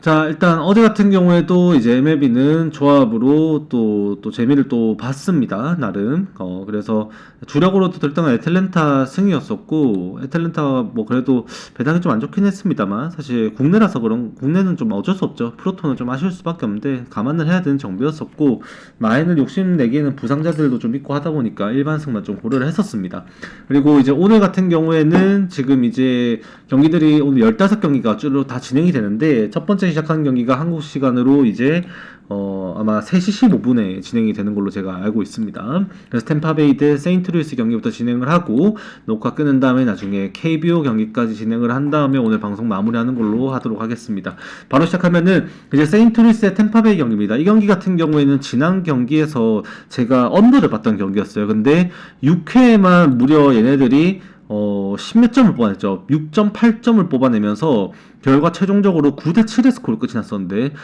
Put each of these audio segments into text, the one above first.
자, 일단 어제 같은 경우에도 이제 MLB는 조합으로 또 재미를 또 봤습니다. 나름. 그래서 주력으로도 일단은 애틀랜타 승이었었고, 애틀랜타가 뭐 그래도 배당이 좀 안 좋긴 했습니다만, 사실 국내라서 국내는 좀 어쩔 수 없죠. 프로토는 좀 아쉬울 수밖에 없는데, 감안을 해야 되는 정도였었고, 마인을 욕심내기에는 부상자들도 좀 있고 하다 보니까 일반승만 좀 고려를 했었습니다. 그리고 이제 오늘 같은 경우에는 지금 이제 경기들이 오늘 15경기가 쭉 다 진행이 되는데, 첫 번째 시작하는 경기가 한국 시간으로 이제 아마 3시 15분에 진행이 되는 걸로 제가 알고 있습니다. 그래서 템파베이 대 세인트루이스 경기부터 진행을 하고 녹화 끄는 다음에 나중에 KBO 경기까지 진행을 한 다음에 오늘 방송 마무리하는 걸로 하도록 하겠습니다. 바로 시작하면은 이제 세인트루이스의 템파베이 경기입니다. 이 경기 같은 경우에는 지난 경기에서 제가 언더를 봤던 경기였어요. 근데 6회에만 무려 얘네들이 10몇 점을 뽑아냈죠. 6.8점을 뽑아내면서 결과 최종적으로 9대7의 스코어로 끝이 났었는데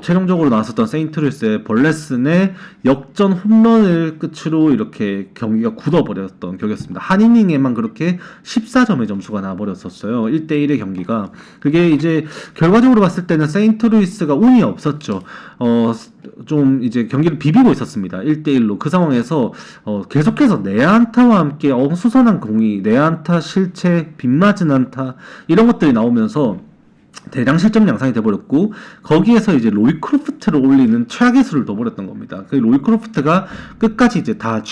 최종적으로 나왔었던 세인트루이스의 벌레슨의 역전 홈런을 끝으로 이렇게 경기가 굳어버렸던 경기였습니다. 한 이닝에만 그렇게 14점의 점수가 나와버렸었어요. 1대1의 경기가. 그게 이제 결과적으로 봤을 때는 세인트루이스가 운이 없었죠. 좀 이제 경기를 비비고 있었습니다. 1대1로. 그 상황에서 계속해서 내안타와 함께 어수선한 공이 내안타, 실책, 빗맞은 안타 이런 것들이 나오면서 대량 실점 양상이 돼버렸고 거기에서 이제 로이 크로프트를 올리는 최악의 수를 넣어버렸던 겁니다. 그 로이 크로프트가 끝까지 이제 다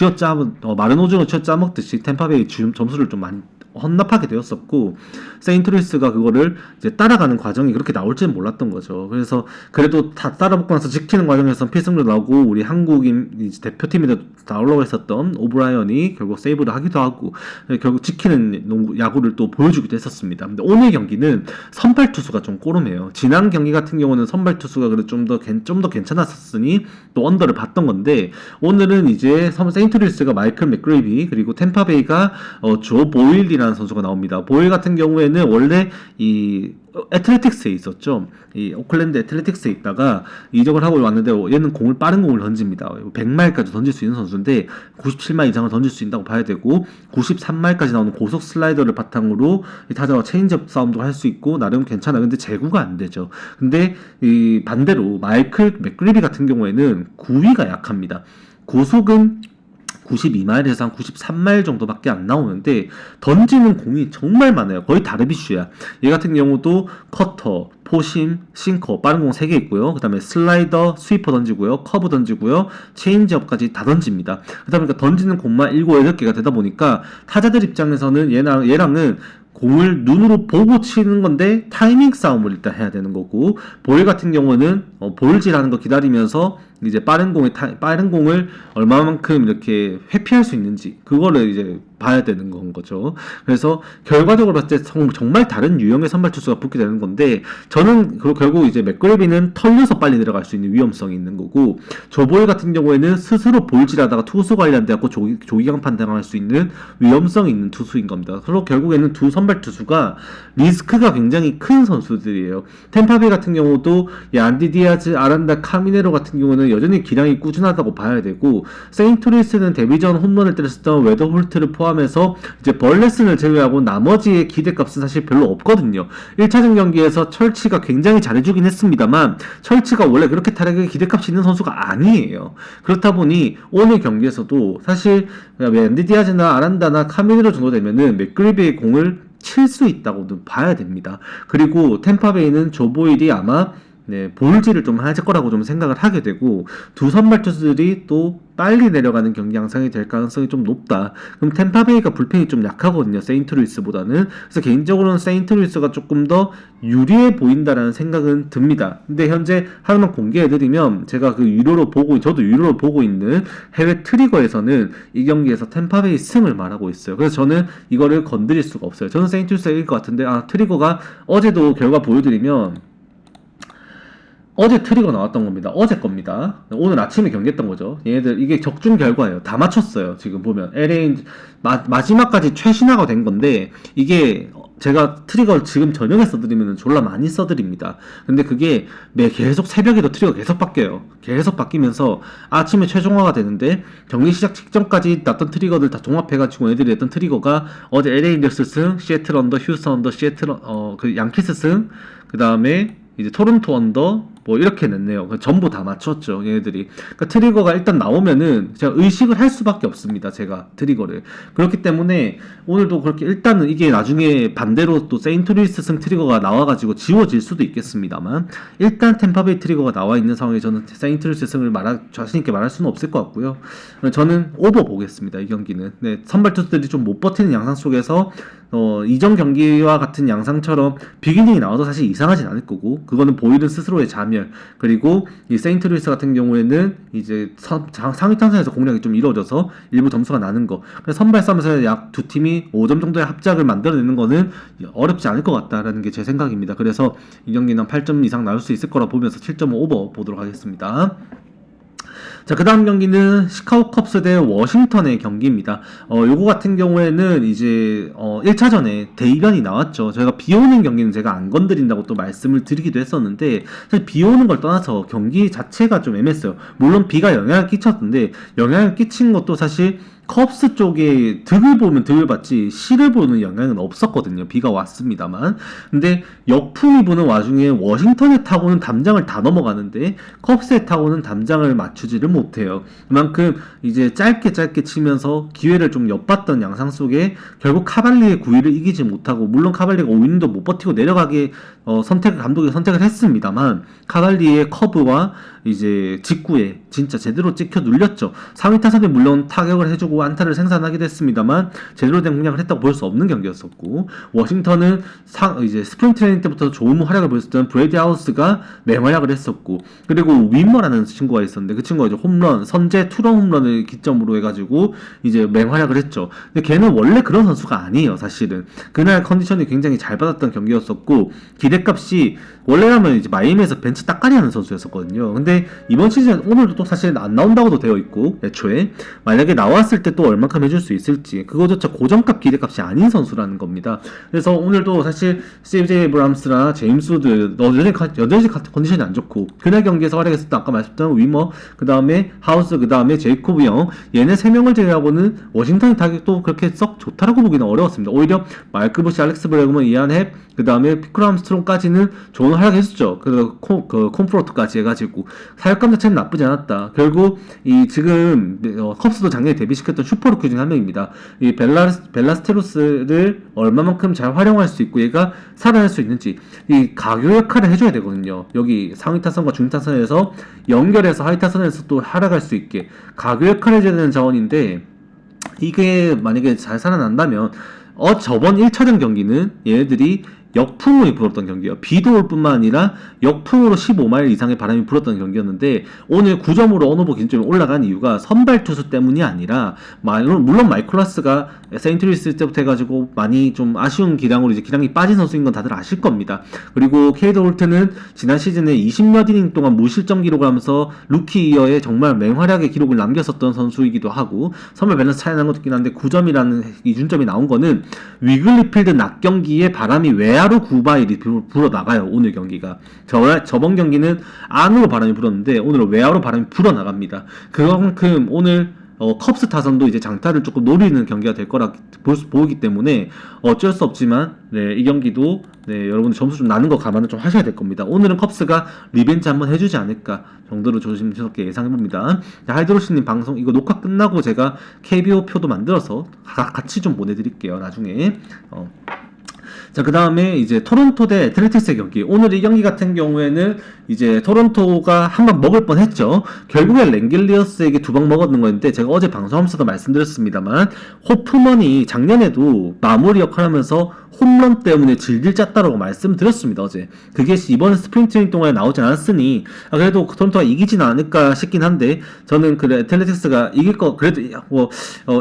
마른 오징어 쥐어짜먹듯이 템파베이 점수를 좀 많이 헌납하게 되었었고 세인트루이스가 그거를 이제 따라가는 과정이 그렇게 나올지는 몰랐던 거죠. 그래서 그래도 다 따라붙고 나서 지키는 과정에서 필승도 나오고 우리 한국인 이제 대표팀에도 나오려고 했었던 오브라이언이 결국 세이브를 하기도 하고 결국 지키는 야구를 또 보여주기도 했었습니다. 근데 오늘 경기는 선발 투수가 좀 꼬름해요. 지난 경기 같은 경우는 선발 투수가 그래도 좀 더 괜찮았었으니 또 언더를 봤던 건데 오늘은 이제 세인트루이스가 마이클 맥그레이비 그리고 템파베이가 조 보일이라는 선수가 나옵니다. 보일 같은 경우에는 원래 이 애틀레틱스에 있었죠. 이 오클랜드 애틀레틱스에 있다가 이적을 하고 왔는데 얘는 빠른 공을 던집니다. 100마일까지 던질 수 있는 선수인데 97마일 이상을 던질 수 있다고 봐야 되고 93마일까지 나오는 고속 슬라이더를 바탕으로 타자와 체인지업 싸움도 할 수 있고 나름 괜찮아. 근데 제구가 안 되죠. 근데 이 반대로 마이클 맥그리비 같은 경우에는 구위가 약합니다. 고속은 92마일에서 한 93마일 정도밖에 안 나오는데 던지는 공이 정말 많아요. 거의 다르비슈야. 얘 같은 경우도 커터, 포심, 싱커, 빠른 공 3개 있고요. 그 다음에 슬라이더, 스위퍼 던지고요. 커브 던지고요. 체인지업까지 다 던집니다. 그러다 보니까 던지는 공만 7, 8개가 되다 보니까 타자들 입장에서는 얘랑은 공을 눈으로 보고 치는 건데 타이밍 싸움을 일단 해야 되는 거고 보일 같은 경우는 볼질하는 거 기다리면서 이제 빠른 공을 얼마만큼 이렇게 회피할 수 있는지 그거를 이제 봐야 되는 건 거죠. 그래서 결과적으로 봤을 때 정말 다른 유형의 선발 투수가 붙게 되는 건데 저는 결국 이제 맥그레비는 털려서 빨리 내려갈 수 있는 위험성이 있는 거고 조보일 같은 경우에는 스스로 볼질하다가 투수 관리 안 돼갖고 조기강판 당할 수 있는 위험성이 있는 투수인 겁니다. 그리고 결국에는 두 선발 투수가 리스크가 굉장히 큰 선수들이에요. 템파베이 같은 경우도 안디 디아즈, 아란다, 카미네로 같은 경우는 여전히 기량이 꾸준하다고 봐야 되고 세인트루이스는 데뷔전 홈런을 때렸었던 웨더홀트를 포함해서 이제 벌레슨을 제외하고 나머지의 기대값은 사실 별로 없거든요. 1차전 경기에서 철치가 굉장히 잘해주긴 했습니다만 철치가 원래 그렇게 타락의 기대값이 있는 선수가 아니에요. 그렇다 보니 오늘 경기에서도 사실 안디 디아즈나 아란다나 카미네로 정도 되면은 맥그리비의 공을 칠 수 있다고도 봐야 됩니다. 그리고 템파베이는 조보일이 아마 볼질을 좀 하실 거라고 좀 생각을 하게 되고 두 선발 투수들이 또 빨리 내려가는 경기 양상이 될 가능성이 좀 높다. 그럼 템파베이가 불펜이 좀 약하거든요. 세인트루이스보다는. 그래서 개인적으로는 세인트루이스가 조금 더 유리해 보인다라는 생각은 듭니다. 근데 현재 하나만 공개해드리면 제가 저도 유료로 보고 있는 해외 트리거에서는 이 경기에서 템파베이 승을 말하고 있어요. 그래서 저는 이거를 건드릴 수가 없어요. 저는 세인트루이스가 이길 것 같은데 트리거가 어제도 결과 보여드리면 어제 트리거 나왔던 겁니다. 어제 겁니다. 오늘 아침에 경기했던 거죠. 얘네들 이게 적중 결과예요. 다 맞췄어요. 지금 보면 LA 마지막까지 최신화가 된 건데 이게 제가 트리거 지금 저녁에 써드리면 졸라 많이 써드립니다. 근데 그게 계속 새벽에도 트리거 계속 바뀌어요. 계속 바뀌면서 아침에 최종화가 되는데 경기 시작 직전까지 났던 트리거들 다 종합해가지고 애들이 했던 트리거가 어제 LA 인덱스 승, 시애틀 언더, 휴스턴 언더, 시애틀 그 양키스 승, 그 다음에 이제 토론토 언더 뭐 이렇게 냈네요. 전부 다 맞췄죠, 얘네들이. 그러니까 트리거가 일단 나오면은 제가 의식을 할 수밖에 없습니다. 제가 트리거를. 그렇기 때문에 오늘도 그렇게 일단은 이게 나중에 반대로 또 세인트루이스 승 트리거가 나와가지고 지워질 수도 있겠습니다만 일단 템파베이 트리거가 나와 있는 상황에 저는 세인트루이스 승을 자신 있게 말할 수는 없을 것 같고요. 저는 오버 보겠습니다. 이 경기는. 네, 선발 투수들이 좀 못 버티는 양상 속에서 이전 경기와 같은 양상처럼 비기닝이 나와도 사실 이상하진 않을 거고, 그거는 보이든 스스로의 자멸, 그리고 이 세인트루이스 같은 경우에는 이제 상위 탄선에서 공략이 좀 이루어져서 일부 점수가 나는 거. 선발 싸움에서 약 두 팀이 5점 정도의 합작을 만들어내는 거는 어렵지 않을 것 같다라는 게 제 생각입니다. 그래서 이 경기는 8점 이상 나올 수 있을 거라 보면서 7.5 오버 보도록 하겠습니다. 자, 그 다음 경기는 시카고 컵스 대 워싱턴의 경기입니다. 요거 같은 경우에는 이제 1차전에 대이변이 나왔죠. 저희가 비 오는 경기는 제가 안 건드린다고 또 말씀을 드리기도 했었는데, 사실 비 오는 걸 떠나서 경기 자체가 좀 애매했어요. 물론 비가 영향을 끼쳤는데, 영향을 끼친 것도 사실 컵스 쪽에 득을 보면 득을 받지 실을 보는 영향은 없었거든요. 비가 왔습니다만. 근데 역풍이 부는 와중에 워싱턴의 타고는 담장을 다 넘어가는데 컵스의 타고는 담장을 맞추지를 못해요. 그만큼 이제 짧게 치면서 기회를 좀 엿봤던 양상 속에 결국 카발리의 9위를 이기지 못하고, 물론 카발리가 5위도 못 버티고 내려가게 감독이 선택을 했습니다만, 카발리의 커브와 이제 직구에 진짜 제대로 찍혀 눌렸죠. 상위 타선에 물론 타격을 해주고 안타를 생산하기도 했습니다만 제대로 된 공략을 했다고 볼 수 없는 경기였었고, 워싱턴은 이제 스프링 트레이닝 때부터 좋은 활약을 보였었던 브레이디 하우스가 맹활약을 했었고, 그리고 윈머라는 친구가 있었는데 그 친구가 이제 홈런 선제 투런 홈런을 기점으로 해가지고 이제 맹활약을 했죠. 근데 걔는 원래 그런 선수가 아니에요. 사실은 그날 컨디션이 굉장히 잘 받았던 경기였었고, 기대값이 원래라면 이제 마이애미에서 벤치 따까리 하는 선수였었거든요. 근데 이번 시즌 오늘도 또 사실 안 나온다고도 되어 있고, 애초에 만약에 나왔을 때 또 얼만큼 해줄 수 있을지 그거조차 고정값 기대값이 아닌 선수라는 겁니다. 그래서 오늘도 사실 CJ 브람스나 제임스 우드 여전히 컨디션이 안 좋고, 그날 경기에서 활약했었던 아까 말씀드린 위머, 그 다음에 하우스, 그 다음에 제이코브 영, 얘네 3명을 제외하고는 워싱턴의 타격도 그렇게 썩 좋다라고 보기는 어려웠습니다. 오히려 마이크 부시, 알렉스 브레그먼, 이안 헵, 그 다음에 피크로 암스트롱까지는 좋은 활약했었죠. 그래서 콤프로트까지 해가지고 사역감 자체는 나쁘지 않았다. 결국 이 지금 컵스도 작년에 데뷔시켰던 슈퍼루키 중 한 명입니다. 이 벨라스테로스를 얼마만큼 잘 활용할 수 있고 얘가 살아날 수 있는지 이 가교 역할을 해줘야 되거든요. 여기 상위 타선과 중위 타선에서 연결해서 하위 타선에서 또 활약할 수 있게 가교 역할을 해줘야 되는 자원인데, 이게 만약에 잘 살아난다면 저번 1차전 경기는 얘네들이 역풍이 불었던 경기예요. 비도 올 뿐만 아니라 역풍으로 15마일 이상의 바람이 불었던 경기였는데, 오늘 9점으로 언오버 기준점이 올라간 이유가 선발 투수 때문이 아니라, 물론 마이콜라스가 세인트루이스 때부터 해가지고 많이 좀 아쉬운 기량으로 이제 기량이 빠진 선수인 건 다들 아실 겁니다. 그리고 케이드 홀트는 지난 시즌에 20몇 이닝 동안 무실점 기록을 하면서 루키 이어에 정말 맹활약의 기록을 남겼었던 선수이기도 하고, 선발 밸런스 차이 나는 것도 있긴 한데 9점이라는 기준점이 나온 거는 위글리필드 낮 경기에 바람이 외야로 9마일이 불어나가요. 오늘 경기가 저번 경기는 안으로 바람이 불었는데 오늘은 외야로 바람이 불어나갑니다. 그만큼 오늘 컵스 타선도 이제 장타를 조금 노리는 경기가 될 거라 보이기 때문에 어쩔 수 없지만, 네, 이 경기도 여러분들 점수 좀 나는 거 감안을 좀 하셔야 될 겁니다. 오늘은 컵스가 리벤지 한번 해주지 않을까 정도로 조심스럽게 예상해봅니다. 하이드로시님 방송 이거 녹화 끝나고 제가 KBO 표도 만들어서 같이 좀 보내드릴게요. 나중에. 자, 그 다음에 이제 토론토 대 애틀레틱스의 경기. 오늘 이 경기 같은 경우에는 이제 토론토가 한 방 먹을 뻔 했죠. 결국엔 랭겔리어스에게 2방 먹었는 건데, 제가 어제 방송하면서도 말씀드렸습니다만, 호프먼이 작년에도 마무리 역할을 하면서 홈런 때문에 질질 짰다라고 말씀드렸습니다, 어제. 그게 이번 스프링 트레이닝 동안에 나오진 않았으니 그래도 토론토가 이기진 않을까 싶긴 한데, 저는 그래 애틀레틱스가 그래도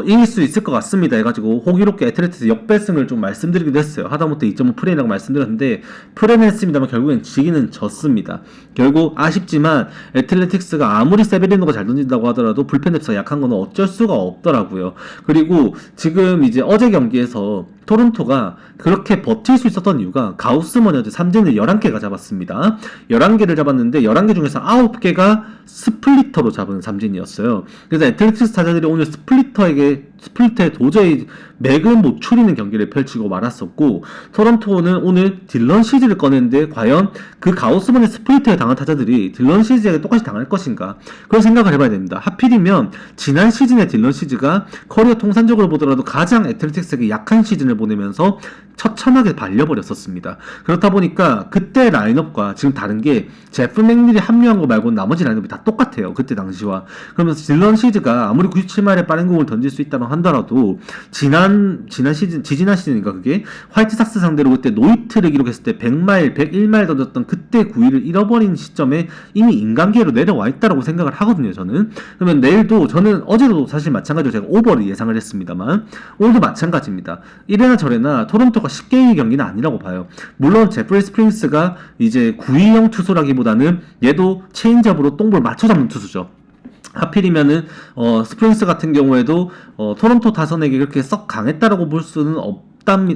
이길 수 있을 것 같습니다 해가지고 호기롭게 애틀레틱스 역배승을 좀 말씀드리기도 했어요. 하다못해 2.5 프레이라고 말씀드렸는데 프레는 했습니다만 결국엔 지기는 졌습니다. 결국 아쉽지만 애틀레틱스가 아무리 세베리노가 잘 던진다고 하더라도 불펜 뎁스가 약한 건 어쩔 수가 없더라고요. 그리고 지금 이제 어제 경기에서 토론토가 그렇게 버틸 수 있었던 이유가, 가우스먼이 어제 삼진을 11개가 잡았습니다. 11개를 잡았는데 11개 중에서 9개가 스플리터로 잡은 삼진이었어요. 그래서 애틀레틱스 타자들이 오늘 스플리터에게 스플릿에 도저히 맥을 못 추리는 경기를 펼치고 말았었고, 토론토는 오늘 딜런 시즈를 꺼냈는데 과연 그 가우스만의 스플릿에 당한 타자들이 딜런 시즈에게 똑같이 당할 것인가, 그런 생각을 해봐야 됩니다. 하필이면 지난 시즌에 딜런 시즈가 커리어 통산적으로 보더라도 가장 애틀레틱스에게 약한 시즌을 보내면서 처참하게 발려버렸었습니다. 그렇다 보니까 그때 라인업과 지금 다른 게 제프 맥닐이 합류한 거 말고 나머지 라인업이 다 똑같아요. 그때 당시와. 그러면서 딜런 시즈가 아무리 97마일에 빠른 공을 던질 수 있다고 하더라도 지지난 시즌인가 그게 화이트삭스 상대로 그때 노히트를 기록했을 때 100마일, 101마일 던졌던 그때 9위를 잃어버린 시점에 이미 인간계로 내려와 있다라고 생각을 하거든요. 저는. 그러면 내일도, 저는 어제도 사실 마찬가지로 제가 오버를 예상을 했습니다만 오늘도 마찬가지입니다. 이래나 저래나 토론토가 쉽게 이길 경기는 아니라고 봐요. 물론 제프리 스프링스가 이제 9위형 투수라기보다는 얘도 체인지업으로 똥볼 맞춰 잡는 투수죠. 하필이면은 스프링스 같은 경우에도 토론토 타선에게 그렇게 썩 강했다라고 볼 수는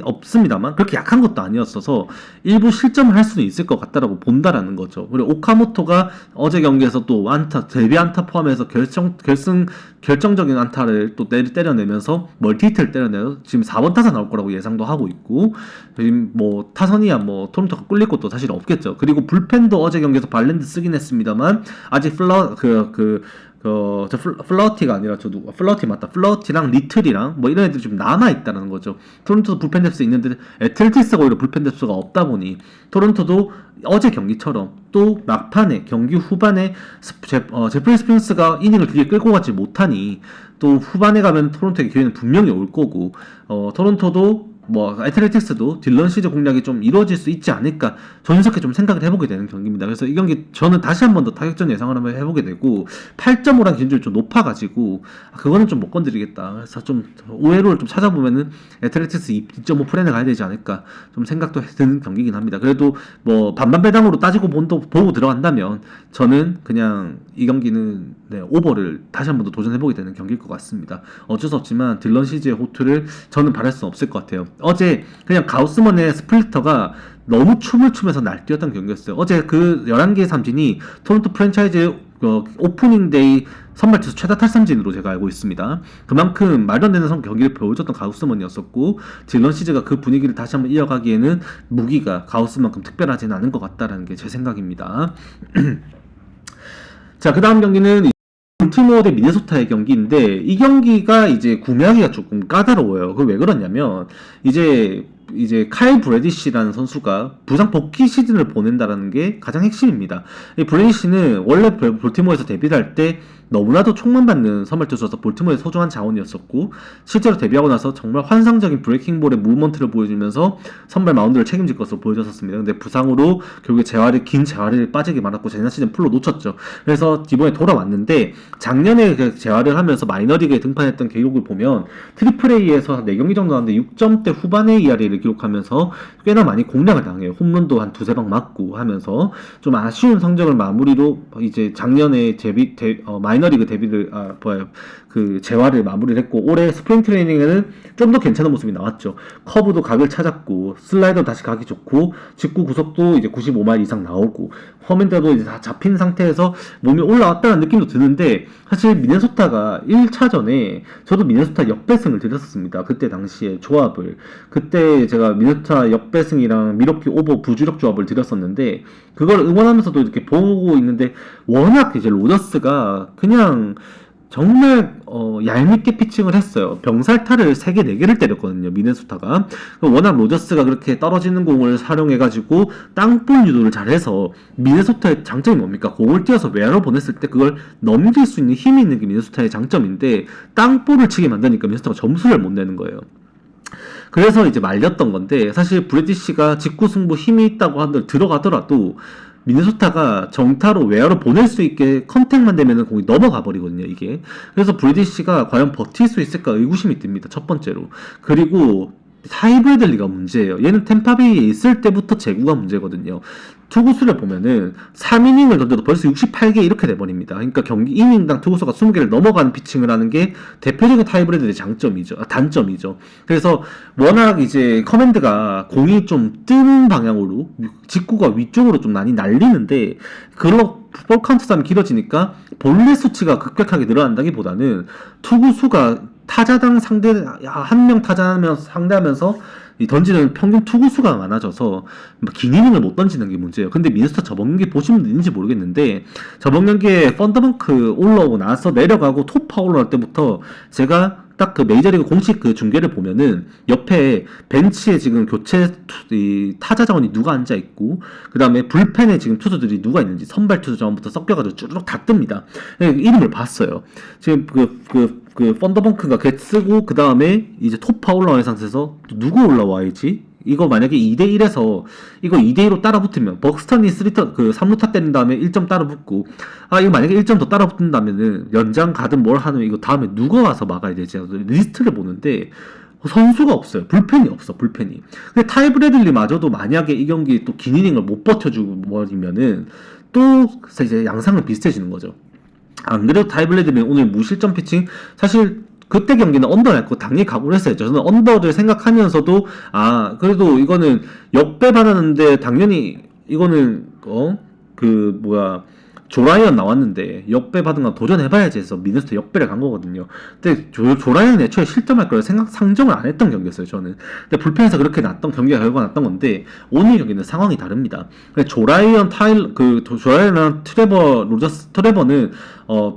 없습니다만 그렇게 약한 것도 아니었어서 일부 실점을 할 수는 있을 것 같다라고 본다라는 거죠. 그리고 오카모토가 어제 경기에서 또 안타, 데뷔 안타 포함해서 결정적인 안타를 또 때려내면서 멀티히트를 때려내서 지금 4번 타자 나올 거라고 예상도 하고 있고, 지금 뭐 타선이야 뭐 토론토가 꿀릴 것도 사실 없겠죠. 그리고 불펜도 어제 경기에서 발렌드 쓰긴 했습니다만 아직 플러티가 아니라 플러티 맞다. 플러티랑 리틀이랑 뭐 이런 애들이 좀 남아있다는 거죠. 토론토도 불펜 뎁스 있는데 애틀티스가 오히려 불펜 뎁스가 없다 보니 토론토도 어제 경기처럼 또 막판에 경기 후반에 제프리 스프링스가 이닝을 길게 끌고 가지 못하니 또 후반에 가면 토론토의 기회는 분명히 올 거고, 토론토도 뭐 애틀레틱스도 딜런 시즈 공략이 좀 이루어질 수 있지 않을까 전석에 좀 생각을 해보게 되는 경기입니다. 그래서 이 경기 저는 다시 한 번 더 타격전 예상을 한번 해보게 되고 8.5란 기준점이 좀 높아가지고 그거는 좀 못 건드리겠다. 그래서 좀 오해로를 좀 찾아보면은 애틀레틱스 2.5 프랜에 가야 되지 않을까 좀 생각도 드는 경기긴 합니다. 그래도 뭐 반반 배당으로 따지고 보고 들어간다면 저는 그냥 이 경기는 오버를 다시 한 번 더 도전해보게 되는 경기일 것 같습니다. 어쩔 수 없지만 딜런 시즈의 호투를 저는 바랄 수 없을 것 같아요. 어제 그냥 가우스먼의 스플리터가 너무 춤을 추면서 날뛰었던 경기였어요. 어제 그 11개의 삼진이 토론토 프랜차이즈 오프닝 데이 선발 투수 최다 탈삼진으로 제가 알고 있습니다. 그만큼 말도 안 되는 경기를 보여줬던 가우스먼이었었고, 딜런 시즈가 그 분위기를 다시 한번 이어가기에는 무기가 가우스만큼 특별하지는 않은 것 같다라는 게 제 생각입니다. 자, 그 다음 경기는 볼티모어 대 미네소타의 경기인데 이 경기가 이제 구매하기가 조금 까다로워요. 그 왜 그러냐면 이제 카일 브래디시라는 선수가 부상 복귀 시즌을 보낸다라는 게 가장 핵심입니다. 이 브래디시는 원래 볼티모어에서 데뷔할 때 너무나도 촉만 받는 선발 투수라서 볼티모어의 소중한 자원이었었고, 실제로 데뷔하고 나서 정말 환상적인 브레이킹볼의 무브먼트를 보여주면서 선발 마운드를 책임질 것으로 보여졌었습니다. 근데 부상으로 결국에 긴 재활을 빠지게 말았고 지난 시즌 풀로 놓쳤죠. 그래서 이번에 돌아왔는데 작년에 그 재활을 하면서 마이너리그에 등판했던 기록을 보면 트리플 A에서 4경기 정도 하는데 6점대 후반의 ERA를 기록하면서 꽤나 많이 공략을 당해요. 홈런도 한 2-3방 맞고 하면서 좀 아쉬운 성적을 마무리로 이제 작년에 마이너리그 데뷔를 재활을 마무리를 했고, 올해 스프링 트레이닝에는 좀 더 괜찮은 모습이 나왔죠. 커브도 각을 찾았고, 슬라이더 다시 각이 좋고, 직구 구속도 이제 95마일 이상 나오고, 커맨드도 이제 다 잡힌 상태에서 몸이 올라왔다는 느낌도 드는데, 사실 미네소타가 1차전에 저도 미네소타 역배승을 드렸었습니다. 그때 당시에 조합을. 그때 제가 미네소타 역배승이랑 미러키 오버 부주력 조합을 드렸었는데, 그걸 응원하면서도 이렇게 보고 있는데, 워낙 이제 로저스가 그냥 정말 얄밉게 피칭을 했어요. 병살타를 3개, 4개를 때렸거든요. 미네소타가. 워낙 로저스가 그렇게 떨어지는 공을 활용해가지고 땅볼 유도를 잘해서, 미네소타의 장점이 뭡니까? 공을 띄어서 외야로 보냈을 때 그걸 넘길 수 있는 힘이 있는 게 미네소타의 장점인데, 땅볼을 치게 만드니까 미네소타가 점수를 못 내는 거예요. 그래서 이제 말렸던 건데, 사실 브래디시가 직구 승부 힘이 있다고 들어가더라도 미네소타가 정타로 외야로 보낼 수 있게 컨택만 되면 공이 넘어가 버리거든요, 이게. 그래서 브래디시가 과연 버틸 수 있을까 의구심이 듭니다, 첫 번째로. 그리고 타이 브래들리가 문제예요. 얘는 템파베이에 있을 때부터 제구가 문제거든요. 투구수를 보면은 3이닝을 던져도 벌써 68개 이렇게 돼버립니다. 그러니까 경기 이닝당 투구수가 20개를 넘어가는 피칭을 하는 게 대표적인 타이 브래들리의 단점이죠. 그래서 워낙 이제 커맨드가 공이 좀 뜨는 방향으로 직구가 위쪽으로 좀 많이 날리는데, 그런 볼 카운트 싸움이 길어지니까 볼넷 수치가 급격하게 늘어난다기보다는 투구수가 타자당 한 명 상대하면서 이 던지는 평균 투구수가 많아져서 긴 이닝을 못 던지는 게 문제예요. 근데 미네소타 저번 경기 보시면 있는지 모르겠는데 저번 경기에 펀더벙크 올라오고 나서 내려가고 토파 올라올 때부터 제가 딱 그 메이저리그 공식 그 중계를 보면은 옆에 벤치에 지금 이 타자 자원이 누가 앉아 있고 그 다음에 불펜에 지금 투수들이 누가 있는지 선발 투수 자원부터 섞여가지고 쭈르륵 다 뜹니다. 이름을 봤어요. 지금 펀더벙크가 겟 쓰고 그 다음에 이제 토파 올라오는 상태에서 누구 올라와야지? 이거 만약에 2대1에서 이거 2대2로 따라붙으면 벅스턴이 3루타 때린 다음에 1점 따라붙고 이거 만약에 1점 더 따라붙는다면은 연장 가든 뭘 하는 이거 다음에 누가 와서 막아야 되지? 리스트를 보는데 선수가 없어요. 불펜이 없어. 불펜이. 근데 타이 브래들리 마저도 만약에 이 경기 또 긴 이닝을 못 버텨주고 버리면은 또 이제 양상은 비슷해지는 거죠. 안 그래도 타이 브래들리 오늘 무실점 피칭 사실 그때 경기는 언더 냈고 당연히 각오를 했어야죠. 저는 언더를 생각하면서도 그래도 이거는 역배 받았는데 당연히 이거는 조라이언 나왔는데 역배 받은 건 도전해봐야지 해서 미네소타 역배를 간 거거든요. 근데 조라이언 애초에 실점할 거를 상정을 안 했던 경기였어요, 저는. 근데 불펜에서 그렇게 났던 경기가 결과가 났던 건데 오늘 경기는 상황이 다릅니다. 조라이언이랑 트레버는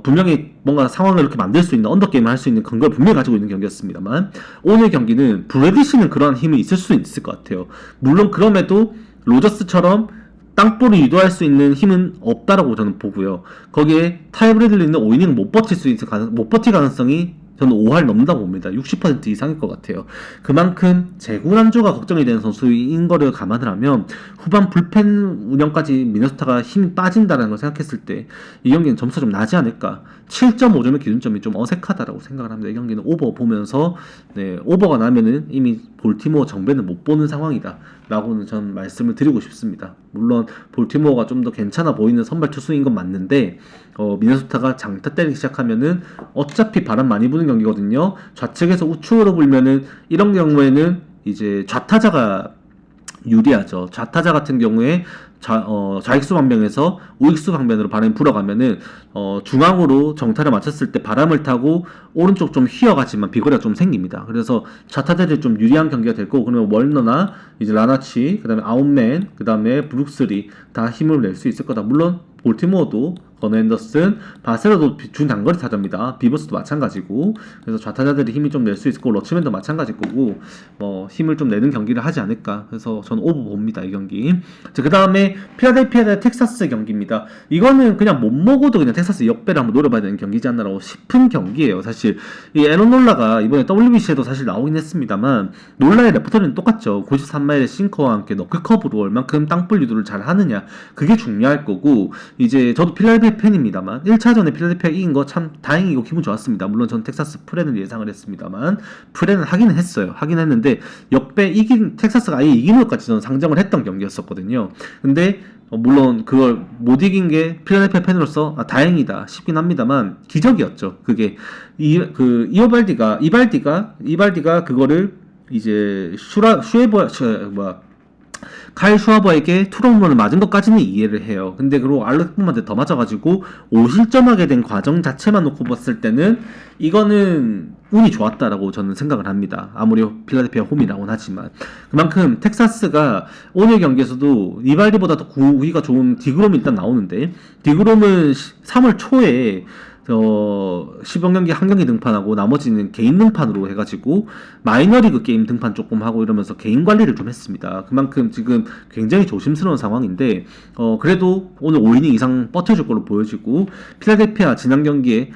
분명히 뭔가 상황을 이렇게 만들 수 있는 언더게임을 할 수 있는 근거를 분명히 가지고 있는 경기였습니다만 오늘 경기는 브래디시는 그러한 힘이 있을 수 있을 것 같아요. 물론 그럼에도 로저스처럼 땅볼을 유도할 수 있는 힘은 없다라고 저는 보고요. 거기에 타이 브래들리는 5이닝 못 버틸 가능성이 저는 5할 넘는다고 봅니다. 60% 이상일 것 같아요. 그만큼 재구난조가 걱정이 되는 선수인 거를 감안을 하면 후반 불펜 운영까지 미네소타가 힘이 빠진다는 걸 생각했을 때 이 경기는 점수가 좀 나지 않을까. 7.5점의 기준점이 좀 어색하다라고 생각을 합니다. 이 경기는 오버 보면서 오버가 나면은 이미 볼티모어 정배는 못 보는 상황이다 라고는 전 말씀을 드리고 싶습니다. 물론 볼티모어가 좀 더 괜찮아 보이는 선발 투수인 건 맞는데 미네소타가 장타 때리기 시작하면은 어차피 바람 많이 부는 경기거든요. 좌측에서 우측으로 불면은 이런 경우에는 이제 좌타자가 유리하죠. 좌타자 같은 경우에 좌익수 방면에서 우익수 방면으로 바람이 불어가면은 중앙으로 정타를 맞췄을 때 바람을 타고 오른쪽 좀 휘어가지만 비거리가 좀 생깁니다. 그래서 좌타자들이 좀 유리한 경기가 될 거고 그러면 월너나 이제 라나치 그다음에 아웃맨 그다음에 브룩스리 다 힘을 낼 수 있을 거다. 물론 볼티모어도 버너 앤더슨, 바세로도 중단거리 타자입니다. 비버스도 마찬가지고 그래서 좌타자들이 힘이 좀 낼 수 있고 러치맨도 마찬가지일 거고 힘을 좀 내는 경기를 하지 않을까. 그래서 저는 오버 봅니다. 이 경기. 그 다음에 필라델피아 대 텍사스 경기입니다. 이거는 그냥 못 먹어도 그냥 텍사스 역배를 한번 노려봐야 되는 경기지 않나라고 싶은 경기예요. 사실 이 에런 놀라가 이번에 WBC에도 사실 나오긴 했습니다만 놀라의 레퍼토리는 똑같죠. 93마일의 싱커와 함께 너클커브로 얼만큼 땅볼 유도를 잘 하느냐 그게 중요할 거고 이제 저도 필라델피아 팬입니다만 1차전에 필라델피아 이긴 거 참 다행이고 기분 좋았습니다. 물론 전 텍사스 프레는 예상을 했습니다만 프레는 하기는 했어요. 하긴 했는데 역배 텍사스가 아예 이기는 것까지 저는 상정을 했던 경기였었거든요. 근데 물론 그걸 못 이긴 게 필라델피아 팬으로서 다행이다 싶긴 합니다만 기적이었죠. 그게 이발디가 그거를 이제 카일 슈아버에게 투런런을 맞은 것까지는 이해를 해요. 근데 그리고 알렉폼한테 더 맞아가지고 5실점하게 된 과정 자체만 놓고 봤을 때는 이거는 운이 좋았다라고 저는 생각을 합니다. 아무리 필라델피아 홈이라고는 하지만 그만큼 텍사스가 오늘 경기에서도 이발디보다 더 구위가 좋은 디그롬이 일단 나오는데 디그롬은 3월 초에 10경기 한 경기 등판하고 나머지는 개인 등판으로 해가지고 마이너리그 게임 등판 조금 하고 이러면서 개인 관리를 좀 했습니다. 그만큼 지금 굉장히 조심스러운 상황인데 그래도 오늘 5이닝 이상 버텨줄 걸로 보여지고 필라델피아 지난 경기에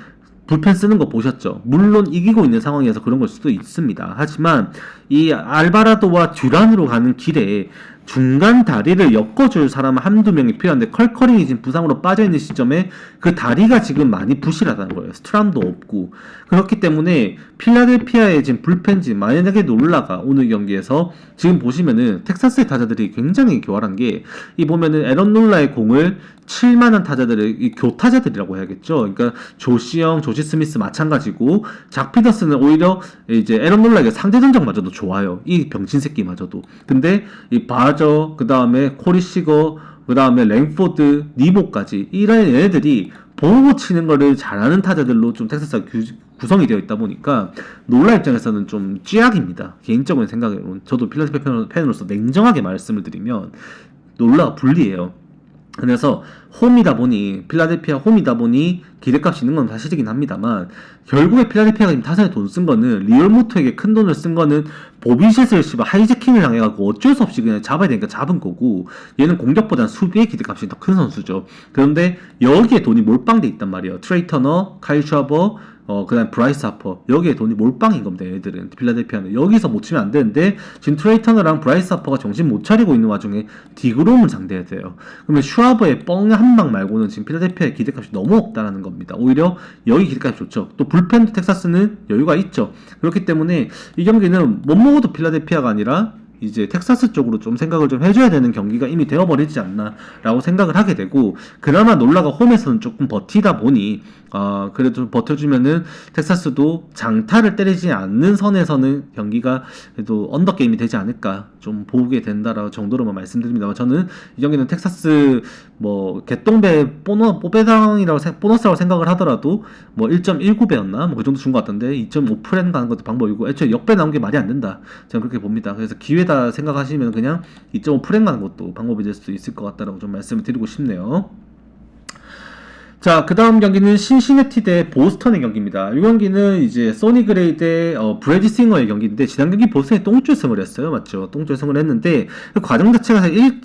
불펜 쓰는 거 보셨죠? 물론 이기고 있는 상황이어서 그런 걸 수도 있습니다. 하지만 이 알바라도와 듀란으로 가는 길에 중간 다리를 엮어줄 사람 한두 명이 필요한데 컬커링이 지금 부상으로 빠져있는 시점에 그 다리가 지금 많이 부실하다는 거예요. 스트람도 없고 그렇기 때문에 필라델피아의 지금 불펜진 만약에 놀라가 오늘 경기에서 지금 보시면은 텍사스의 타자들이 굉장히 교활한 게 이 보면은 에런 놀라의 공을 칠만한 타자들을 이 교타자들이라고 해야겠죠. 그러니까 조시영, 조시 스미스 마찬가지고 작 피더스는 오히려 이제 에런 놀라에게 상대 전적마저도 좋아요. 이 병신 새끼마저도. 근데 이 바저 그 다음에 코리 시거 그 다음에 랭포드, 니모까지 이런 얘네들이 보고 치는 거를 잘하는 타자들로 좀 텍사스가 구성이 되어 있다 보니까 놀라 입장에서는 좀 쥐약입니다. 개인적인 생각으로는 저도 필라델피아 팬으로서 냉정하게 말씀을 드리면 놀라가 불리해요. 그래서 홈이다 보니 필라델피아 홈이다 보니 기대값이 있는 건 사실이긴 합니다만 결국에 필라델피아가 지금 타선에 돈 쓴 거는 리얼모토에게 큰 돈을 쓴 거는 보비셋을 하이제킹을 당해가지고 어쩔 수 없이 그냥 잡아야 되니까 잡은 거고 얘는 공격보다는 수비의 기대값이 더 큰 선수죠. 그런데 여기에 돈이 몰빵돼 있단 말이에요. 트레이 터너, 카일 샤버, 그 다음 브라이스 하퍼 여기에 돈이 몰빵인 겁니다. 얘들은 필라델피아는 여기서 못 치면 안 되는데 지금 트레이 터너랑 브라이스 하퍼가 정신 못 차리고 있는 와중에 디그롬을 상대해야 돼요. 그러면 슈아버의 뻥 한 방 말고는 지금 필라델피아의 기대값이 너무 없다라는 겁니다. 오히려 여기 기대값이 좋죠. 또 불펜도 텍사스는 여유가 있죠. 그렇기 때문에 이 경기는 못 먹어도 필라델피아가 아니라 이제 텍사스 쪽으로 좀 생각을 좀 해줘야 되는 경기가 이미 되어버리지 않나라고 생각을 하게 되고 그나마 놀라가 홈에서는 조금 버티다 보니 그래도 버텨주면은 텍사스도 장타를 때리지 않는 선에서는 경기가 그래도 언더게임이 되지 않을까 좀 보게 된다라고 정도로만 말씀드립니다. 저는 이 경기는 텍사스 뭐 개똥배 보너스라고 생각을 하더라도 뭐 1.19배였나 뭐 그 정도 준 것 같던데 2.5% 가는 것도 방법이고 애초에 역배 나온 게 말이 안 된다 저는 그렇게 봅니다. 그래서 기회다 생각하시면 그냥 2.5% 가는 것도 방법이 될 수 있을 것 같다라고 좀 말씀을 드리고 싶네요. 자, 그 다음 경기는 신시내티 대 보스턴의 경기입니다. 이 경기는 이제 소니 그레이 대 브래디 싱어의 경기인데 지난 경기 보스턴이 똥줄승을 했어요. 맞죠? 똥줄승을 했는데 그 과정 자체가 사실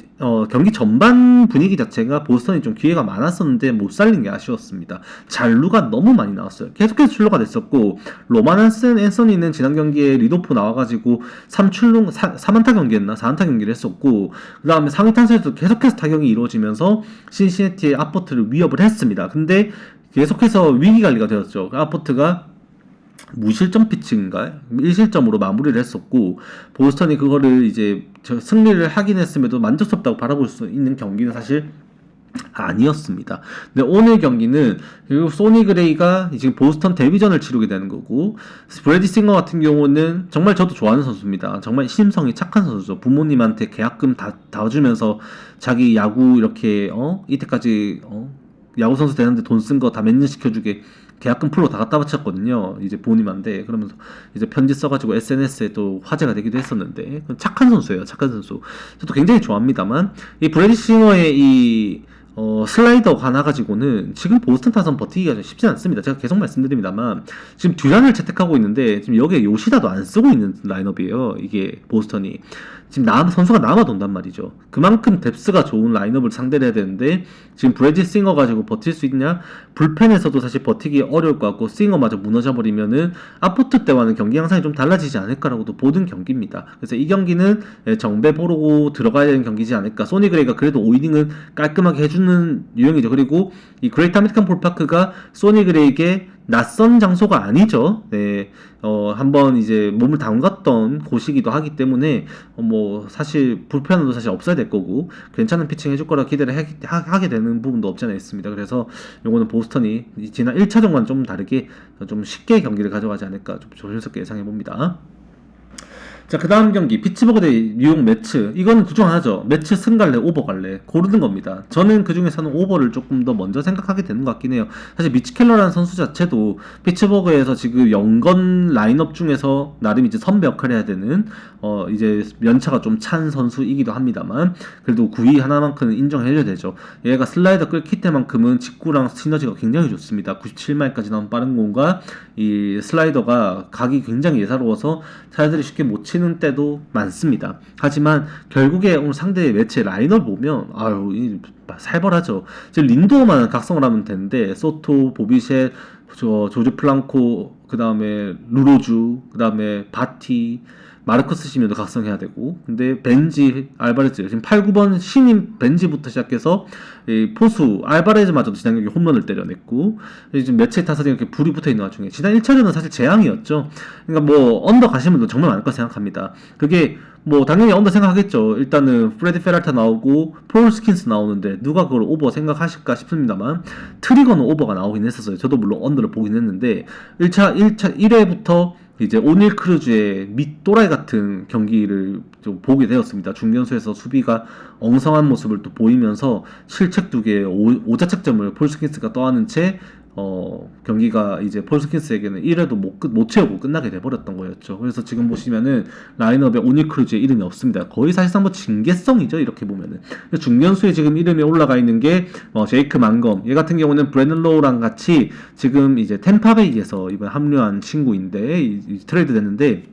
경기 전반 분위기 자체가 보스턴이 좀 기회가 많았었는데 못 살린 게 아쉬웠습니다. 잔루가 너무 많이 나왔어요. 계속해서 출루가 됐었고 로만 앤서니는 지난 경기에 리드오프 나와가지고 3안타 경기였나? 4안타 경기를 했었고 그 다음에 상위 타선에서 계속해서 타격이 이루어지면서 신시내티의 아포트를 위협을 했습니다. 근데 계속해서 위기관리가 되었죠. 아포트가 무실점 피칭인가 1실점으로 마무리를 했었고 보스턴이 그거를 이제 승리를 하긴 했음에도 만족스럽다고 바라볼 수 있는 경기는 사실 아니었습니다. 근데 오늘 경기는 그리고 소니 그레이가 지금 보스턴 데뷔전을 치르게 되는 거고 브래디 싱어 같은 경우는 정말 저도 좋아하는 선수입니다. 정말 심성이 착한 선수죠. 부모님한테 계약금 다 주면서 자기 야구 이렇게 이때까지 야구 선수 되는데 돈 쓴 거 다 몇 년 시켜주게 계약금 풀로 다 갖다 바쳤거든요. 이제 부모님한테 그러면서 이제 편지 써가지고 SNS에 또 화제가 되기도 했었는데 착한 선수예요. 착한 선수. 저도 굉장히 좋아합니다만 이 브래디 싱어의 이 슬라이더 하나 가지고는 지금 보스턴 타선 버티기가 쉽지 않습니다. 제가 계속 말씀드립니다만 지금 듀란을 채택하고 있는데 지금 여기에 요시다도 안 쓰고 있는 라인업이에요. 이게 보스턴이 지금 선수가 남아돈단 말이죠. 그만큼 뎁스가 좋은 라인업을 상대를 해야 되는데 지금 브래디 싱어 가지고 버틸 수 있냐? 불펜에서도 사실 버티기 어려울 것 같고 싱어마저 무너져버리면은 아포트 때와는 경기 양상이 좀 달라지지 않을까라고도 보는 경기입니다. 그래서 이 경기는 정배 보고 들어가야 되는 경기지 않을까. 소니 그레이가 그래도 5이닝은 깔끔하게 해주는 유형이죠. 그리고 이 그레이트 아메리칸 볼파크가 소니 그레이에게 낯선 장소가 아니죠. 네, 한번 이제 몸을 담갔던 곳이기도 하기 때문에 뭐 사실 불편함도 사실 없어야 될 거고 괜찮은 피칭 해줄 거라 기대를 하게 되는 부분도 없지 않아 있습니다. 그래서 요거는 보스턴이 지난 1차전과는 좀 다르게 좀 쉽게 경기를 가져가지 않을까 좀 조심스럽게 예상해 봅니다. 자, 그 다음 경기 피츠버그 대 뉴욕 매츠. 이거는 그중 하나죠. 매츠 승 갈래 오버 갈래 고르는 겁니다. 저는 그 중에서는 오버를 조금 더 먼저 생각하게 되는 것 같긴 해요. 사실 미치 켈러라는 선수 자체도 피츠버그에서 지금 연건 라인업 중에서 나름 이제 선배 역할을 해야 되는 이제 연차가 좀 찬 선수이기도 합니다만 그래도 9위 하나만큼은 인정해줘야 되죠. 얘가 슬라이더 끌기 때만큼은 직구랑 시너지가 굉장히 좋습니다. 97마일까지 나온 빠른 공과 이 슬라이더가 각이 굉장히 예사로워서 타자들이 쉽게 못 치는 때도 많습니다. 하지만 결국에 오늘 상대의 매체 라인을 보면 살벌하죠. 지금 린도어만 각성을 하면 되는데 소토, 보비셋, 조지 플랑코, 그 다음에 루로주, 그 다음에 바티, 마르커스 시면도 각성해야 되고 근데 벤지, 알바레즈 지금 8, 9번 신인 벤지부터 시작해서 이 포수 알바레즈마저도 지난 경기 홈런을 때려냈고 지금 매체 타선이 이렇게 불이 붙어있는 와중에 지난 1차전은 사실 재앙이었죠. 그러니까 뭐 언더 가시는 분도 정말 많을 거라 생각합니다. 그게 뭐 당연히 언더 생각하겠죠. 일단은 프레디 페랄타 나오고 폴 스킨스 나오는데 누가 그걸 오버 생각하실까 싶습니다만 트리거는 오버가 나오긴 했었어요. 저도 물론 언더를 보긴 했는데 1회부터 이제 오닐 크루즈의 밑도라이 같은 경기를 좀 보게 되었습니다. 중견수에서 수비가 엉성한 모습을 또 보이면서 실책 2개에 오자책점을 폴스킨스가 떠안은 채 경기가 이제 폴 스킨스에게는 1회도 못 채우고 끝나게 돼버렸던 거였죠. 그래서 지금 보시면은 라인업에 오니 크루즈의 이름이 없습니다. 거의 사실상 뭐 징계성이죠. 이렇게 보면은. 중견수에 지금 이름이 올라가 있는 게 제이크 만검. 얘 같은 경우는 브래든 로우랑 같이 지금 이제 템파베이에서 이번 합류한 친구인데 트레이드 됐는데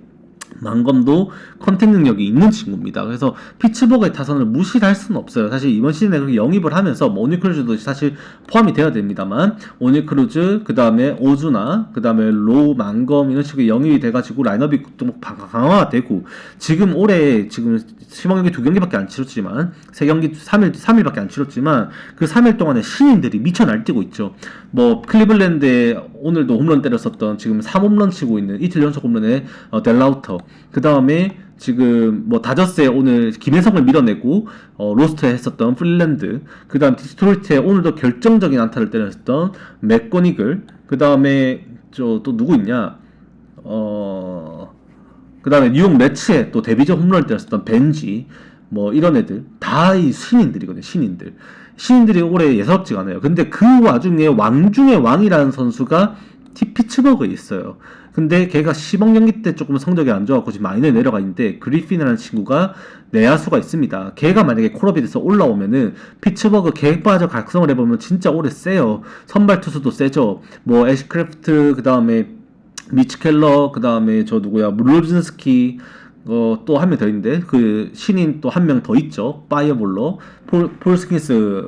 만검도 컨택 능력이 있는 친구입니다. 그래서 피츠버그의 타선을 무시를 할 수는 없어요. 사실 이번 시즌에 그렇게 영입을 하면서 오니 크루즈도 사실 포함이 되어야 됩니다만 오니 크루즈, 그 다음에 오주나, 그 다음에 로우, 만검 이런 식으로 영입이 돼가지고 라인업이 또 강화가 되고 지금 올해 지금 시범 경기 2경기밖에 안 치렀지만 3경기 3일밖에 안 치렀지만 그 3일 동안에 신인들이 미쳐 날뛰고 있죠. 뭐 클리블랜드에 오늘도 홈런 때렸었던 지금 3홈런 치고 있는 이틀 연속 홈런의 델라우터, 그 다음에 지금 뭐 다저스에 오늘 김혜성을 밀어내고 로스트 했었던 프릴랜드, 그 다음 디스트로이트에 오늘도 결정적인 안타를 때렸었던 맥거니글, 그 다음에 또 누구 있냐, 그 다음에 뉴욕 매츠에 또 데뷔전 홈런을 때렸었던 벤지, 뭐 이런 애들 다 이 신인들이거든요. 신인들이 올해 예사롭지가 않아요. 근데 그 와중에 왕 중의 왕이라는 선수가 피츠버그에 있어요. 근데 걔가 시범 경기 때 조금 성적이 안 좋아갖고 지금 마이너에 내려가 있는데 그리핀이라는 친구가 내야수가 있습니다. 걔가 만약에 콜업이 돼서 올라오면은 피츠버그 걔 빠져 각성을 해보면 진짜 올해 세요. 선발 투수도 세죠. 뭐 애쉬크래프트, 그 다음에 미치 켈러, 그 다음에 저 누구야 물로진스키, 또 한 명 더 있는데 그 신인 또 한 명 더 있죠. 파이어볼러 폴 스킨스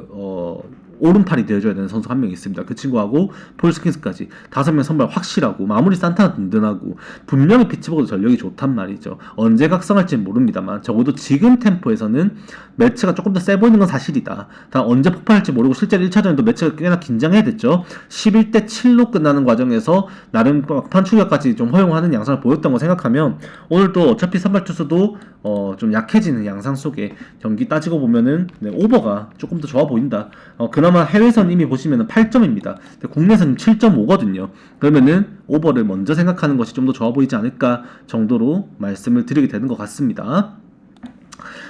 오른팔이 되어줘야 되는 선수 한 명 있습니다. 그 친구하고 폴 스킨스까지 5명 선발 확실하고 마무리 산타는 든든하고 분명히 피츠버그도 전력이 좋단 말이죠. 언제 각성할지는 모릅니다만 적어도 지금 템포에서는 매치가 조금 더 세 보이는 건 사실이다. 다 언제 폭발할지 모르고 실제로 1차전에도 매치가 꽤나 긴장해야 됐죠. 11대 7로 끝나는 과정에서 나름 막판 추격까지 좀 허용하는 양상을 보였던 거 생각하면 오늘도 어차피 선발 투수도 좀 약해지는 양상 속에 경기 따지고 보면은 오버가 조금 더 좋아 보인다. 그나마 해외선 이미 보시면은 8점입니다. 국내선 7.5거든요. 그러면은 오버를 먼저 생각하는 것이 좀 더 좋아 보이지 않을까 정도로 말씀을 드리게 되는 것 같습니다.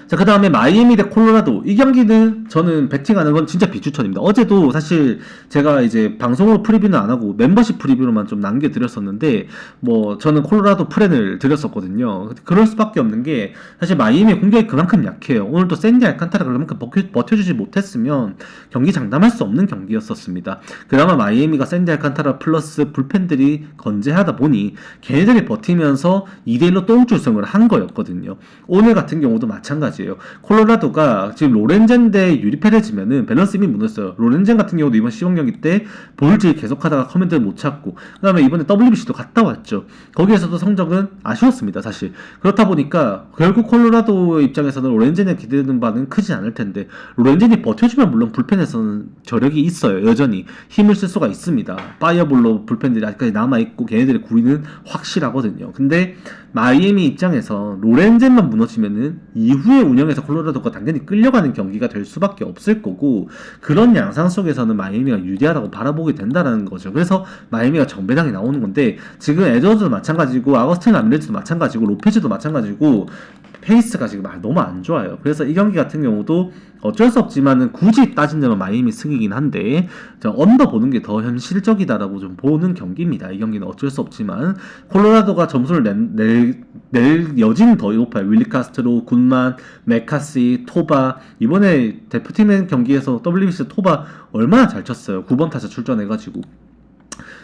자, 그 다음에 마이애미 대 콜로라도. 이 경기는 저는 배팅하는 건 진짜 비추천입니다. 어제도 사실 제가 이제 방송으로 프리뷰는 안 하고 멤버십 프리뷰로만 좀 남겨드렸었는데, 뭐 저는 콜로라도 프렌을 드렸었거든요. 그럴 수밖에 없는 게 사실 마이애미의 공격이 그만큼 약해요. 오늘도 샌디 알칸타라가 그만큼 버텨주지 못했으면 경기 장담할 수 없는 경기였었습니다. 그나마 마이애미가 샌디 알칸타라 플러스 불펜들이 건재하다 보니 걔네들이 버티면서 2대1로 똥줄성을 한 거였거든요. 오늘 같은 경우도 마찬가지예요. 콜로라도가 지금 로렌젠 대 유리 페레즈면은 밸런스 이미 무너졌어요. 로렌젠 같은 경우도 이번 시범 경기 때 볼질 계속하다가 커맨드를 못 찾고, 그 다음에 이번에 WBC도 갔다 왔죠. 거기에서도 성적은 아쉬웠습니다, 사실. 그렇다 보니까 결국 콜로라도 입장에서는 로렌젠에 기대되는 바는 크지 않을 텐데, 로렌젠이 버텨주면 물론 불펜에서는 저력이 있어요. 여전히 힘을 쓸 수가 있습니다. 파이어볼로 불펜들이 아직까지 남아있고 걔네들의 구위는 확실하거든요. 근데 마이애미 입장에서 로렌젠만 무너지면은 이후에 운영에서 콜로라도가 당연히 끌려가는 경기가 될 수밖에 없을 거고, 그런 양상 속에서는 마이애미가 유리하다고 바라보게 된다는 거죠. 그래서 마이애미가 정배당이 나오는 건데, 지금 에드워즈도 마찬가지고 아거스틴 라미레즈도 마찬가지고 로페즈도 마찬가지고 페이스가 지금 너무 안 좋아요. 그래서 이 경기 같은 경우도 어쩔 수 없지만은 굳이 따진다면 마이애미 승이긴 한데 언더 보는 게 더 현실적이다라고 좀 보는 경기입니다. 이 경기는 어쩔 수 없지만 콜로라도가 점수를 낼 여지는 더 높아요. 윌리 카스트로, 굿만, 메카시, 토바. 이번에 대표팀의 경기에서 WBC 토바 얼마나 잘 쳤어요. 9번 타자 출전해가지고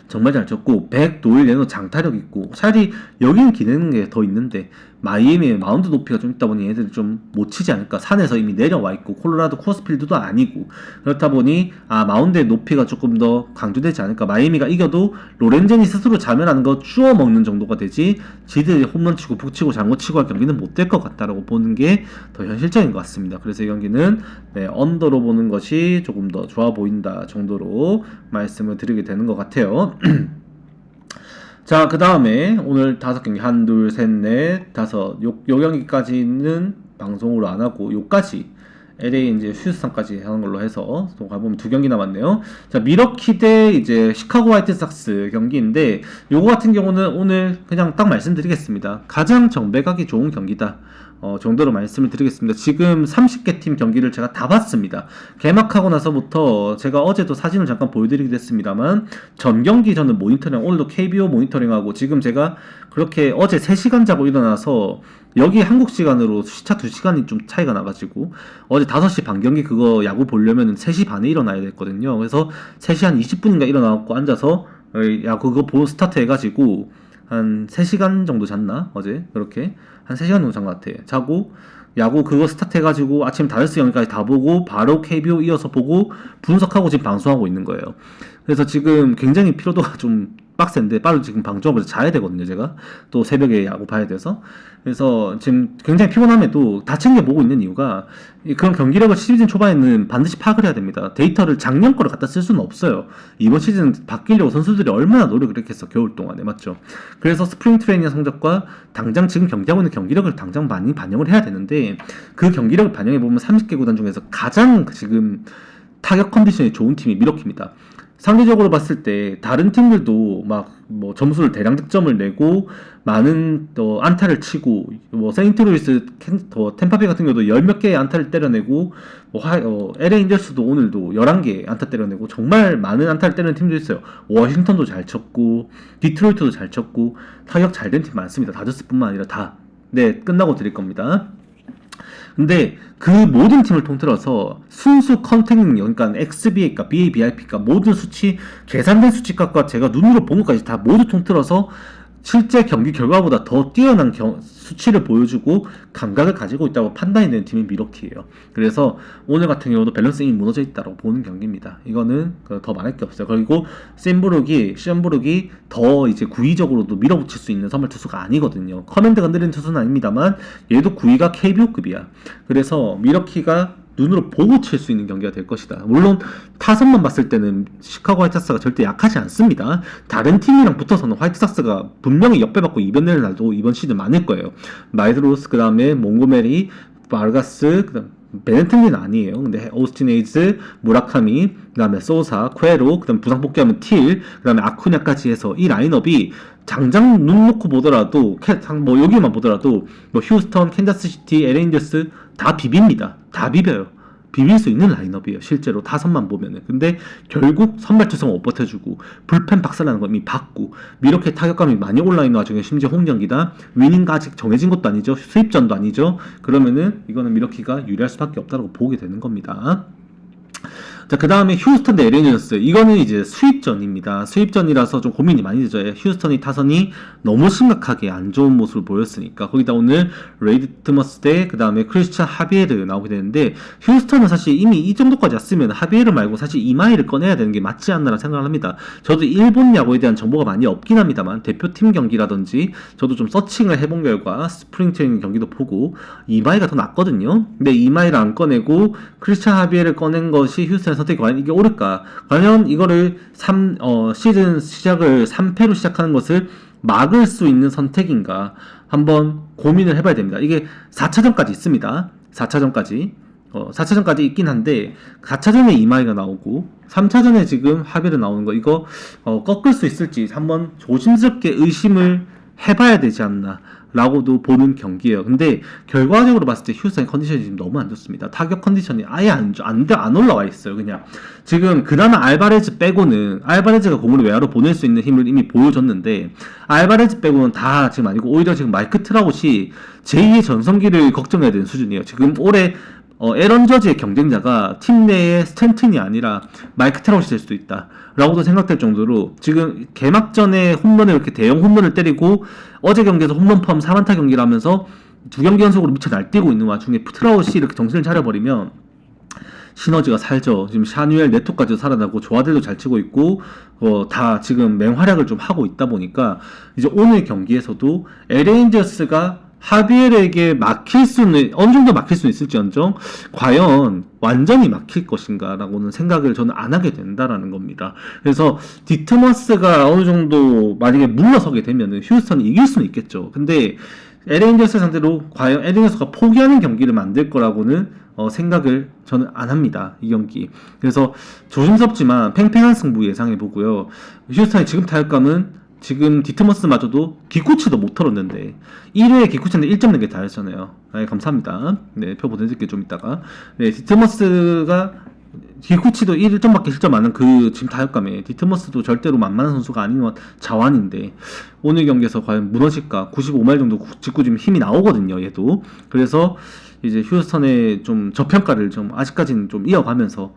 정말 잘 쳤고, 노일 얘는 장타력 있고, 차라리 여기는 기대는 게 더 있는데 마이애미의 마운드 높이가 좀 있다 보니 얘들이 좀 못 치지 않을까. 산에서 이미 내려와 있고 콜로라도 코어스필드도 아니고, 그렇다 보니 마운드의 높이가 조금 더 강조되지 않을까. 마이애미가 이겨도 로렌젠이 스스로 자멸하는 거 주워 먹는 정도가 되지 지들이 홈런 치고 푹 치고 장구 치고 할 경기는 못 될 것 같다라고 보는 게 더 현실적인 것 같습니다. 그래서 이 경기는 언더로 보는 것이 조금 더 좋아 보인다 정도로 말씀을 드리게 되는 것 같아요. 자, 그 다음에 오늘 5경기 1, 2, 3, 4, 5 요 경기까지는 방송으로 안 하고 요까지 LA 이제 휴스턴까지 하는 걸로 해서 또 가보면 2경기 남았네요. 자, 미러키 대 이제 시카고 화이트삭스 경기인데, 요거 같은 경우는 오늘 그냥 딱 말씀드리겠습니다. 가장 정배각이 좋은 경기다. 정도로 말씀을 드리겠습니다. 지금 30개 팀 경기를 제가 다 봤습니다. 개막하고 나서부터 제가 어제도 사진을 잠깐 보여드리기도 했습니다만 전 경기 저는 모니터링, 오늘도 KBO 모니터링하고 지금 제가 그렇게 어제 3시간 자고 일어나서 여기 한국 시간으로 시차 2시간이 좀 차이가 나가지고 어제 5시 반 경기 그거 야구 보려면 3시 반에 일어나야 됐거든요. 그래서 3시 한 20분인가 일어나고 앉아서 야구 그거 보고 스타트 해가지고 한 3시간 정도 잤나? 어제 그렇게 한 3시간 정도 잔 것 같아. 자고 야구 그거 스타트 해가지고 아침 5시 경기까지 다 보고 바로 KBO 이어서 보고 분석하고 지금 방송하고 있는 거예요. 그래서 지금 굉장히 피로도가 좀 빡센데 빨리 지금 방송하면서 자야 되거든요. 제가 또 새벽에 야구 봐야 돼서. 그래서 지금 굉장히 피곤함에도 다 챙겨보고 있는 이유가 그런 경기력을 시즌 초반에는 반드시 파악을 해야 됩니다. 데이터를 작년 거를 갖다 쓸 수는 없어요. 이번 시즌 바뀌려고 선수들이 얼마나 노력을 했겠어, 겨울 동안에. 맞죠? 그래서 스프링 트레이닝 성적과 당장 지금 경기하고 있는 경기력을 당장 많이 반영을 해야 되는데 그 경기력을 반영해보면 30개 구단 중에서 가장 지금 타격 컨디션이 좋은 팀이 미러키입니다. 상대적으로 봤을 때 다른 팀들도 막 뭐 점수를 대량 득점을 내고 많은 안타를 치고 뭐 세인트루이스, 템파베이 같은 경우도 10몇 개의 안타를 때려내고 뭐 LA 인저스도 오늘도 11개 안타 때려내고 정말 많은 안타를 때리는 팀도 있어요. 워싱턴도 잘 쳤고 디트로이트도 잘 쳤고 타격 잘 된 팀 많습니다. 다저스뿐만 아니라 다. 네, 끝나고 드릴 겁니다. 근데 그 모든 팀을 통틀어서 순수 컨택 그러니까 XBA가 BABIP가 모든 수치 계산된 수치값과 제가 눈으로 본 것까지 다 모두 통틀어서 실제 경기 결과보다 더 뛰어난 수치를 보여주고 감각을 가지고 있다고 판단이 되는 팀이 미러키예요. 그래서 오늘 같은 경우도 밸런스 이미 무너져 있다고 보는 경기입니다. 이거는 더 말할 게 없어요. 그리고 시엄부룩이 더 이제 구위적으로도 밀어붙일 수 있는 선발 투수가 아니거든요. 커맨드가 느린 투수는 아닙니다만 얘도 구위가 KBO급이야. 그래서 미러키가 눈으로 보고 칠 수 있는 경기가 될 것이다. 물론 타선만 봤을 때는 시카고 화이트삭스가 절대 약하지 않습니다. 다른 팀이랑 붙어서는 화이트삭스가 분명히 역배받고 이변될 날도 이번 시즌 많을 거예요. 마이드로스, 그 다음에 몽고메리, 바르가스, 그 다음 베네틀리는 아니에요. 근데 오스틴 에이즈, 무라카미, 그 다음에 소사, 퀘로, 그 다음에 부상 복귀하면 틸, 그 다음에 아쿠냐까지 해서 이 라인업이 장장 눈 놓고 보더라도 뭐 여기만 보더라도 뭐 휴스턴, 캔자스시티, LA 인저스 다 비빕니다. 다 비벼요. 비빌 수 있는 라인업이에요. 실제로 타선만 보면은. 근데 결국 선발 투수가 못 버텨주고 불펜 박살나는 거 이미 봤고 이렇게 타격감이 많이 올라있는 와중에 심지어 홈경기다. 위닝가 아직 정해진 것도 아니죠. 수입전도 아니죠. 그러면은 이거는 미러키가 유리할 수밖에 없다고 보게 되는 겁니다. 자, 그 다음에 휴스턴 대 LA 인저스. 이거는 이제 수입전입니다. 수입전이라서 좀 고민이 많이 되죠. 휴스턴이 타선이 너무 심각하게 안 좋은 모습을 보였으니까. 거기다 오늘 레이드 트머스 대 그 다음에 크리스찬 하비에르 나오게 되는데, 휴스턴은 사실 이미 이 정도까지 왔으면 하비에르 말고 사실 이마이를 꺼내야 되는 게 맞지 않나라는 생각을 합니다. 저도 일본 야구에 대한 정보가 많이 없긴 합니다만, 대표팀 경기라든지 저도 좀 서칭을 해본 결과 스프링 트레이닝 경기도 보고 이마이가 더 낫거든요. 근데 이마이를 안 꺼내고 크리스찬 하비에르를 꺼낸 것이 휴스턴 선택이 과연 이게 옳을까? 과연 이거를 시즌 시작을 3패로 시작하는 것을 막을 수 있는 선택인가? 한번 고민을 해봐야 됩니다. 이게 4차전까지 있습니다. 4차전까지. 4차전까지 있긴 한데 4차전에 이마이가 나오고 3차전에 지금 하비르 나오는 거 이거 꺾을 수 있을지 한번 조심스럽게 의심을 해봐야 되지 않나 라고도 보는 경기예요. 근데 결과적으로 봤을 때 휴스턴의 컨디션이 지금 너무 안 좋습니다. 타격 컨디션이 아예 안 올라와 있어요. 그냥 지금 그나마 알바레즈 빼고는, 알바레즈가 공을 외야로 보낼 수 있는 힘을 이미 보여줬는데 알바레즈 빼고는 다 지금 아니고 오히려 지금 마이크 트라웃이 제2의 전성기를 걱정해야 되는 수준이에요. 지금 올해 에런 저지의 경쟁자가 팀 내의 스탠튼이 아니라 마이크 트라웃이 될 수도 있다 라고도 생각될 정도로 지금 개막전에 홈런을 이렇게 대형 홈런을 때리고 어제 경기에서 홈런 포함 4안타 경기를 하면서 2경기 연속으로 미쳐 날뛰고 있는 와중에 트라웃이 이렇게 정신을 차려버리면 시너지가 살죠. 지금 샤뉴엘 네토까지도 살아나고 조아들도 잘 치고 있고 다 지금 맹활약을 좀 하고 있다 보니까 이제 오늘 경기에서도 LA 인저스가 하비엘에게 막힐 수는 어느 정도 막힐 수는 있을지언정 과연 완전히 막힐 것인가 라고는 생각을 저는 안 하게 된다라는 겁니다. 그래서 디트머스가 어느 정도 만약에 물러서게 되면은 휴스턴이 이길 수는 있겠죠. 근데 LA 인저스 상대로 과연 LA 인저스가 포기하는 경기를 만들 거라고는 생각을 저는 안 합니다. 이 경기. 그래서 조심스럽지만 팽팽한 승부 예상해 보고요. 휴스턴의 지금 타격감은 지금 디트머스마저도 기쿠치도 못 털었는데 1회에 기쿠치는 1점 낸 게 다였잖아요. 네, 감사합니다. 네, 표 보내드릴게요 좀 이따가. 네, 디트머스가 기쿠치도 1점밖에 실점 안 한 그 지금 타격감에 디트머스도 절대로 만만한 선수가 아닌 자완인데 오늘 경기에서 과연 무너질까? 95마일 정도 직구 지금 힘이 나오거든요 얘도. 그래서 이제 휴스턴의 좀 저평가를 좀 아직까지는 좀 이어가면서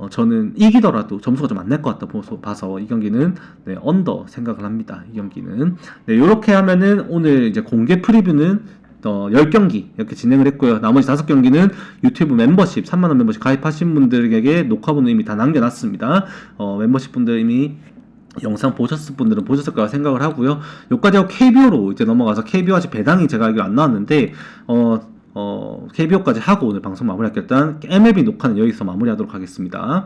저는 이기더라도 점수가 좀 안 날 것 같다 봐서 이 경기는 네, 언더 생각을 합니다. 이 경기는 네, 요렇게 하면은 오늘 이제 공개 프리뷰는 10경기 이렇게 진행을 했고요. 나머지 5경기는 유튜브 멤버십 3만원 멤버십 가입하신 분들에게 녹화본을 이미 다 남겨놨습니다. 멤버십 분들 이미 영상 보셨을 분들은 보셨을 거라 생각을 하고요. 여기까지 하고 KBO로 이제 넘어가서 KBO 아직 배당이 제가 알기로 안 나왔는데 KBO까지 하고 오늘 방송 마무리할게요. 일단 MLB 녹화는 여기서 마무리하도록 하겠습니다.